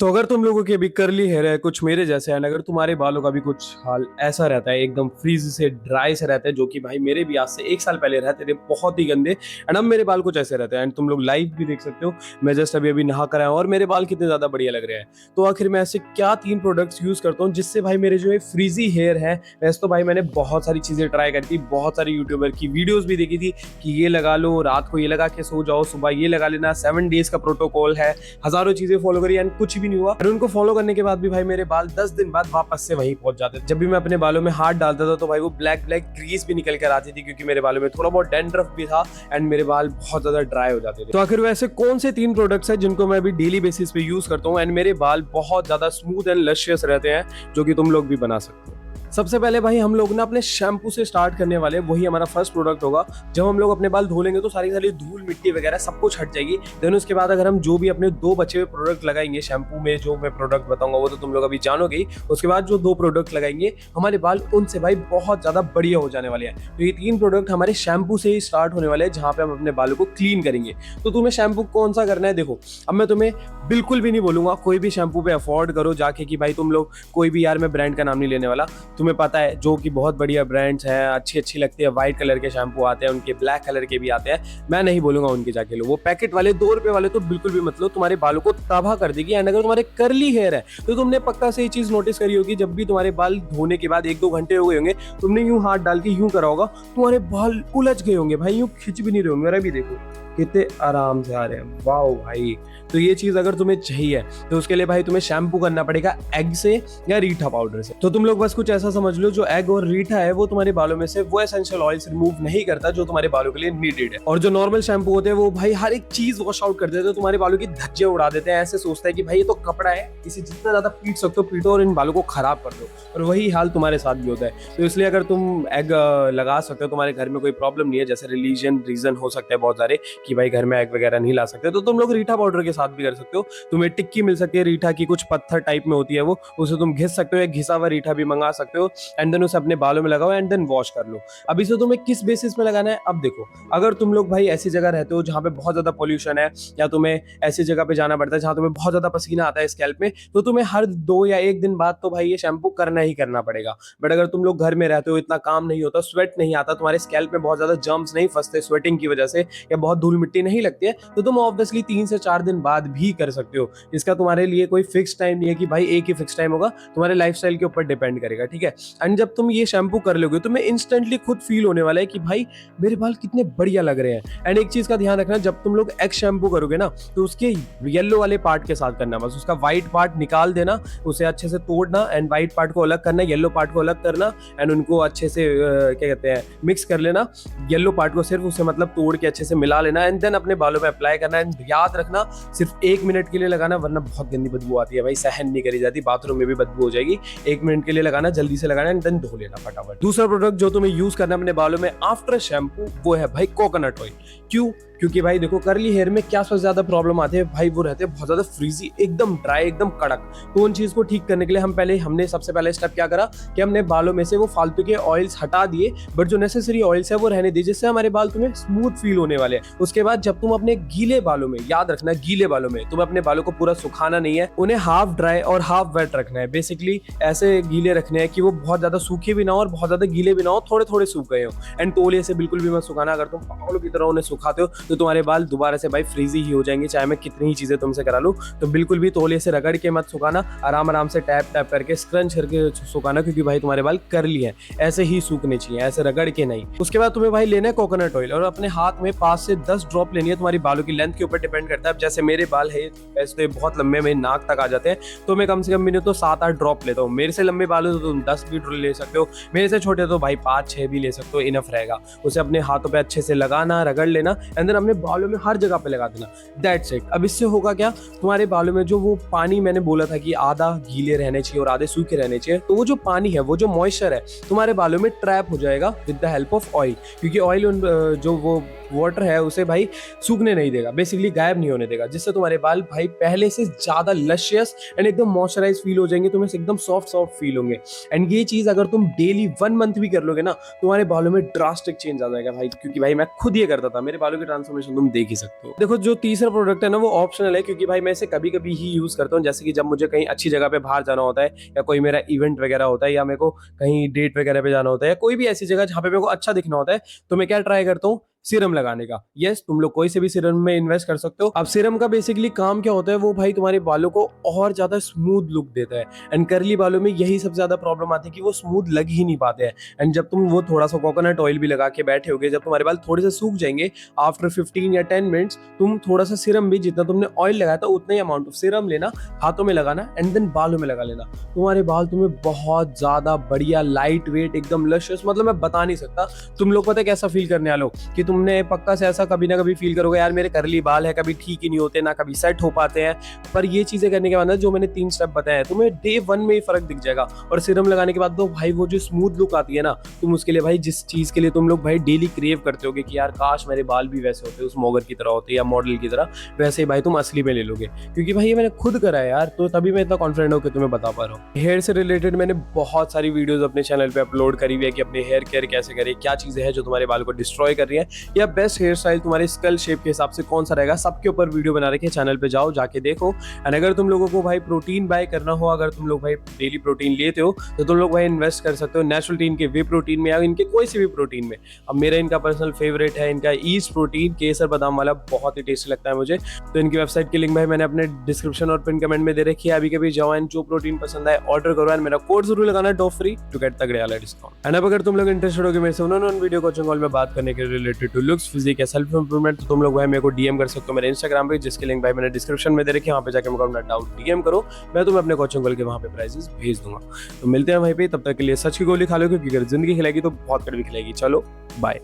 तो अगर तुम लोगों की अभी कर्ली हेयर है कुछ मेरे जैसे है, अगर तुम्हारे बालों का भी कुछ हाल ऐसा रहता है एकदम फ्रीज से ड्राई से रहते हैं, जो कि भाई मेरे भी आज से 1 साल पहले रहते थे बहुत ही गंदे, एंड अब मेरे बाल कुछ ऐसे रहते हैं। एंड तुम लोग लाइव भी देख सकते हो, मैं जस्ट अभी अभी नहा कर आया हूं और मेरे बाल कितने ज्यादा बढ़िया लग रहे हैं। तो आखिर मैं ऐसे क्या 3 प्रोडक्ट्स यूज करता हूँ जिससे भाई मेरे जो है फ्रीजी हेयर है। वैसे तो भाई मैंने बहुत सारी चीजें ट्राई करी थी, बहुत सारी यूट्यूबर की वीडियोस भी देखी थी कि ये लगा लो, रात को ये लगा के सो जाओ, सुबह ये लगा लेना, 7 डेज का प्रोटोकॉल है, हजारों चीजें फॉलो करी एंड कुछ भी नहीं हुआ। और उनको फॉलो करने के बाद भी भाई मेरे बाल 10 दिन बाद वापस से वहीं पहुंच जाते थे। जब भी मैं अपने बालों में हाथ डालता था तो भाई वो ब्लैक ब्लैक ग्रीस भी निकल कर आती थी, क्योंकि मेरे बालों में थोड़ा बहुत डैंड्रफ भी था एंड मेरे बाल बहुत ज्यादा ड्राई हो जाते थे। तो आखिर वैसे कौन से 3 प्रोडक्ट्स हैं जिनको मैं अभी डेली बेसिस पे यूज करता हूँ एंड मेरे बाल बहुत ज्यादा स्मूथ एंड लशियस रहते हैं, जो कि तुम लोग भी बना सकते हो। सबसे पहले भाई हम लोग ना अपने शैम्पू से स्टार्ट करने वाले, वही हमारा फर्स्ट प्रोडक्ट होगा। जब हम लोग अपने बाल धो लेंगे तो सारी सारी धूल मिट्टी वगैरह सब कुछ हट जाएगी। देन उसके बाद अगर हम जो भी अपने 2 बचे हुए प्रोडक्ट लगाएंगे शैम्पू में, जो मैं प्रोडक्ट बताऊंगा वो तो तुम लोग अभी जानोगे ही। उसके बाद जो 2 प्रोडक्ट लगाएंगे हमारे बाल उनसे भाई बहुत ज्यादा बढ़िया हो जाने वाले हैं। तो ये 3 प्रोडक्ट हमारे शैम्पू से ही स्टार्ट होने वाले हैं, जहाँ पे हम अपने बालों को क्लीन करेंगे। तो तुम्हें शैम्पू कौन सा करना है, देखो अब मैं तुम्हें बिल्कुल भी नहीं बोलूंगा कोई भी शैम्पू पे अफोर्ड करो जाके कि भाई तुम लोग कोई भी, यार मैं ब्रांड का नाम नहीं लेने वाला, तुम्हें पता है जो कि बहुत बढ़िया ब्रांड्स हैं, अच्छी अच्छी लगती है, व्हाइट कलर के शैम्पू आते हैं, उनके ब्लैक कलर के भी आते हैं। मैं नहीं बोलूंगा उनके जाके लो, वो पैकेट वाले 2 रुपए वाले तो बिल्कुल भी मत लो, तुम्हारे बालों को तबाह कर देगी। एंड अगर तुम्हारे कर्ली हेयर है तो तुमने पक्का से ये चीज नोटिस करी होगी, जब भी तुम्हारे बाल धोने के बाद 1-2 घंटे हो गए होंगे, तुमने यूं हाथ डाल के यूं करा होगा, तुम्हारे बाल उलझ गए होंगे भाई, यूं खिंच भी नहीं रहे होंगे। मेरा भी देखो कितने आराम से आ रहे हैं, वाह भाई। तो ये चीज अगर तुम्हें चाहिए तो उसके लिए भाई तुम्हें शैम्पू करना पड़ेगा एग से या रीठा पाउडर से। तो तुम लोग बस कुछ ऐसा समझ लो, जो एग और रीठा है वो तुम्हारे बालों में से वो एसेंशियल ऑयल्स रिमूव नहीं करता जो तुम्हारे बालों के लिए नीडेड है। और जो नॉर्मल शैम्पू होते हैं वो भाई हर एक चीज वॉश आउट कर देते हैं, तुम्हारे बालों की धज्जे उड़ा देते हैं। ऐसे सोचता है कि भाई ये तो कपड़ा है, इसे जितना ज्यादा पीट सकते हो पीटो और इन बालों को खराब कर दो। और वही हाल तुम्हारे साथ भी होता है। तो इसलिए अगर तुम एग लगा सकते हो, तुम्हारे घर में कोई प्रॉब्लम नहीं है, जैसे रिलीजन रीजन हो सकते हैं बहुत सारे कि भाई घर में एग वगैरह नहीं ला सकते, तो तुम लोग रीठा पाउडर के साथ भी कर सकते हो। तुम्हें टिक्की मिल सकती है रीठा की, कुछ पत्थर टाइप में होती है वो, उसे तुम घिस सकते हो, या घिसा हुआ रीठा भी मंगा सकते हो। एंड देन उसे अपने बालों में लगाओ एंड देन वॉश कर लो। अब इसे तुम्हें किस बेसिस पे लगाना है, अब देखो अगर तुम लोग भाई ऐसी जगह रहते हो जहाँ पे बहुत ज्यादा पोल्यूशन है, या तुम्हें ऐसी जगह पे जाना पड़ता है जहाँ तुम्हें बहुत ज्यादा पसीना आता है स्कैल्प में, तो तुम्हें हर 2 या 1 दिन बाद तो भाई ये शैम्पू करना ही करना पड़ेगा। बट अगर तुम लोग घर में रहते हो, इतना काम नहीं होता, स्वेट नहीं आता, तुम्हारे स्कैल्प में बहुत ज्यादा जर्म्स नहीं फंसते स्वेटिंग की वजह से, या बहुत धूल मिट्टी नहीं लगती है, तो तुम ऑब्वियसली 3 से 4 दिन बाद भी कर सकते हो। इसका तुम्हारे लिए कोई फिक्स टाइम नहीं है कि भाई एक ही फिक्स टाइम होगा, तुम्हारे लाइफस्टाइल के ऊपर डिपेंड करेगा, ठीक है। एंड जब तुम ये शैम्पू कर लोगे तो तुम्हें इंस्टेंटली खुद फील होने वाला है कि भाई मेरे बाल कितने बढ़िया लग रहे हैं। एंड एक चीज का ध्यान रखना, जब तुम लोग एग शैम्पू करोगे ना तो उसके येलो वाले पार्ट के साथ करना, बस उसका व्हाइट पार्ट निकाल देना, उसे अच्छे से तोड़ना एंड व्हाइट पार्ट को अलग करना, येलो पार्ट को अलग करना, एंड उनको अच्छे से क्या कहते हैं मिक्स कर लेना। येलो पार्ट को सिर्फ उसे मतलब तोड़ के अच्छे से मिला लेना एंड देन अपने बालों में अप्लाई करना। एंड याद रखना सिर्फ 1 मिनट के लिए लगाना, वरना बहुत गंदी बदबू आती है भाई, सहन नहीं करी जाती, बाथरूम में भी बदबू हो जाएगी। 1 मिनट के लिए लगाना, जल्दी से लगाना एंड देन धो लेना फटाफट। दूसरा प्रोडक्ट जो तुम्हें यूज करना है अपने बालों में आफ्टर शैम्पू, वो है भाई कोकोनट ऑयल। क्यों? क्योंकि भाई देखो कर्ली हेयर में क्या सबसे ज्यादा प्रॉब्लम आते हैं भाई, वो रहते हैं बहुत ज्यादा फ्रीजी, एकदम ड्राई, एकदम कड़क। तो उन चीज को ठीक करने के लिए हमने सबसे पहले स्टेप क्या करा कि हमने बालों में से वो फालतू के ऑयल्स हटा दिए, बट जो नेसेसरी ऑयल्स है वो रहने दिए, जिससे हमारे बाल तुम्हें स्मूथ फील होने वाले हैं। उसके बाद जब तुम अपने गीले बालों में, याद रखना गीले बालों में तुम्हें अपने बालों को पूरा सुखाना नहीं है, उन्हें हाफ ड्राई और हाफ वेट रखना है। बेसिकली ऐसे गीले रखने हैं कि वो बहुत ज्यादा सूखे भी ना हो और बहुत ज्यादा गीले भी ना हो, थोड़े थोड़े सूख गए हो। एंड तौलिए से बिल्कुल भी मत सुखाना, अगर तुम पागलों की तरह उन्हें सुखाते हो तो तुम्हारे बाल दोबारा से भाई फ्रीजी ही हो जाएंगे, चाहे मैं कितनी ही चीजें तुमसे करा लूं। तो बिल्कुल भी तौलिए से रगड़ के मत सुखाना, आराम आराम से टैप टैप करके स्क्रंच करके सुखाना, क्योंकि भाई तुम्हारे बाल कर्ली हैं, ऐसे ही सूखने चाहिए, ऐसे रगड़ के नहीं। उसके बाद तुम्हें भाई लेना है कोकोनट ऑयल, और अपने हाथ में 5 से 10 ड्रॉप लेनी है, तुम्हारी बालों की लेंथ के ऊपर डिपेंड करता है। अब जैसे मेरे बाल है वैसे तो बहुत लंबे, मेरे नाक तक आ जाते हैं, तो मैं कम से कम तो 7-8 ड्रॉप लेता हूँ। मेरे से लंबे बाल हो तो तुम 10 भी ले सकते हो, मेरे से छोटे तो भाई 5-6 भी ले सकते हो, इनफ रहेगा। उसे अपने हाथों पे अच्छे से लगाना, रगड़ लेना एंड देन अपने बालों में हर जगह पे लगा देना। That's it. अब इससे होगा क्या, तुम्हारे बालों में जो वो पानी मैंने बोला था कि आधा गीले रहने चाहिए और आधे सूखे रहने चाहिए, तो वो जो पानी है, वो जो मॉइस्चर है तुम्हारे बालों में ट्रैप हो जाएगा with the help of oil, क्योंकि ऑयल जो वो वाटर है उसे भाई सूखने नहीं देगा, बेसिकली गायब नहीं होने देगा, जिससे तुम्हारे बाल भाई पहले से ज्यादा लशियस एंड एकदम मॉइस्चराइज फील हो जाएंगे, तुम्हें एकदम सॉफ्ट सॉफ्ट फील होंगे। एंड ये चीज अगर तुम डेली 1 मंथ भी कर लोगे ना, तुम्हारे बालों में ड्रास्टिक चेंज आ जाएगा भाई, क्योंकि भाई मैं खुद ये करता था, मेरे बालों की ट्रांसफॉर्मेशन तुम देख ही सकते हो। देखो जो तीसरा प्रोडक्ट है ना वो ऑप्शनल है, क्योंकि भाई मैं इसे कभी कभी ही यूज करता हूँ, जैसे कि जब मुझे कहीं अच्छी जगह पे बाहर जाना होता है या कोई मेरा इवेंट वगैरह होता है या मेरे को कहीं डेट वगैरह पे जाना होता है या कोई भी ऐसी जगह जहाँ पे मेरे को अच्छा दिखना होता है, तो मैं क्या ट्राई करता हूँ, सीरम लगाने का। यस, तुम लोग कोई से भी सीरम में इन्वेस्ट कर सकते हो। अब सीरम का बेसिकली काम क्या होता है, वो भाई तुम्हारे बालों को और ज्यादा स्मूथ लुक देता है। एंड करली बालों में यही सबसे ज्यादा प्रॉब्लम आती है कि वो स्मूथ लग ही नहीं पाते हैं। एंड जब तुम वो थोड़ा सा कोकोनट ऑयल भी लगा के बैठे होगे, जब तुम्हारे बाल थोड़े से सूख जाएंगे आफ्टर 15 या 10 मिनट्स, तुम थोड़ा सा सीरम भी, जितना तुमने ऑयल लगाया था उतना ही अमाउंट ऑफ सीरम लेना, हाथों में लगाना एंड देन बालों में लगा लेना। तुम्हारे बाल तुम्हें बहुत ज्यादा बढ़िया, लाइट वेट, एकदम लशियस, मतलब मैं बता नहीं सकता। तुम लोग पता है कैसा फील करने वाले हो कि तुमने पक्का से ऐसा कभी ना कभी फील करोगे, यार मेरे करली बाल है, कभी ठीक ही नहीं होते, ना कभी सेट हो पाते हैं। पर ये चीजें करने के बाद ना, जो मैंने 3 स्टेप बताए हैं, तुम्हें डे 1 में ही फर्क दिख जाएगा। और सीरम लगाने के बाद तो भाई वो जो स्मूथ लुक आती है ना, तुम उसके लिए भाई, जिस चीज के लिए तुम लोग भाई डेली क्रेव करते होगे कि यार काश मेरे बाल भी वैसे होते, उस मॉगर की तरह होते या मॉडल की तरह, वैसे ही भाई तुम असली में ले लोगे। क्योंकि भाई ये मैंने खुद करा है यार, तो तभी मैं इतना कॉन्फिडेंट हूँ कि तुम्हें बता पा रहा हूँ। हेयर से रिलेटेड मैंने बहुत सारी वीडियोस अपने चैनल पे अपलोड करी हुई है कि अपने हेयर केयर कैसे करें, क्या चीजें हैं जो तुम्हारे बाल को डिस्ट्रॉय कर रही है, या बेस्ट हेयर स्टाइल तुम्हारे स्कल शेप के हिसाब से कौन सा रहेगा, सबके ऊपर वीडियो बना रखे, चैनल पे जाओ, जाके देखो। एंड अगर तुम लोगों को भाई प्रोटीन बाय करना हो, अगर तुम लोग भाई डेली प्रोटीन लेते हो, तो तुम लोग भाई इन्वेस्ट कर सकते हो नेचुरल टीन के वे प्रोटीन में या इनके कोई से भी प्रोटीन में। अब मेरा इनका पर्सनल फेवरेट है इनका ईस्ट प्रोटीन, केसर बादाम वाला, बहुत ही टेस्टी लगता है मुझे। तो इनकी वेबसाइट की लिंक भाई मैंने अपने डिस्क्रिप्शन और पिन कमेंट में दे रखी है। अभी कभी जाओ एंड जो प्रोटीन पसंद आए ऑर्डर करो, एंड मेरा कोड जरूर लगाना टॉप फ्री टू गेट तगड़े वाला डिस्काउंट। एंड अब अगर तुम लोग इंटरेस्टेड हो मेरे से उन्होंने वीडियो कोचिंग कॉल में बात करने के रिलेटेड टू लुक्स, फिजिक या सेल्फ इंप्रूवमेंट, तो तुम लोग भाई मेरे को डीएम कर सकते हो मेरे इंस्टाग्राम पे, जिसकी लिंक भाई मैंने डिस्क्रिप्शन में दे रखी है। वहाँ पे जाकर मुझे अपना डाउट डीएम करो, मैं तुम्हें अपने कोचिंग कॉल के वहाँ पे प्राइजेस भेज दूंगा। तो मिलते हैं भाई पे, तब तक के लिए सच की गोली खा लो, क्योंकि अगर जिंदगी खिलाएगी तो बहुत कड़वी खिलाएगी। चलो बाय।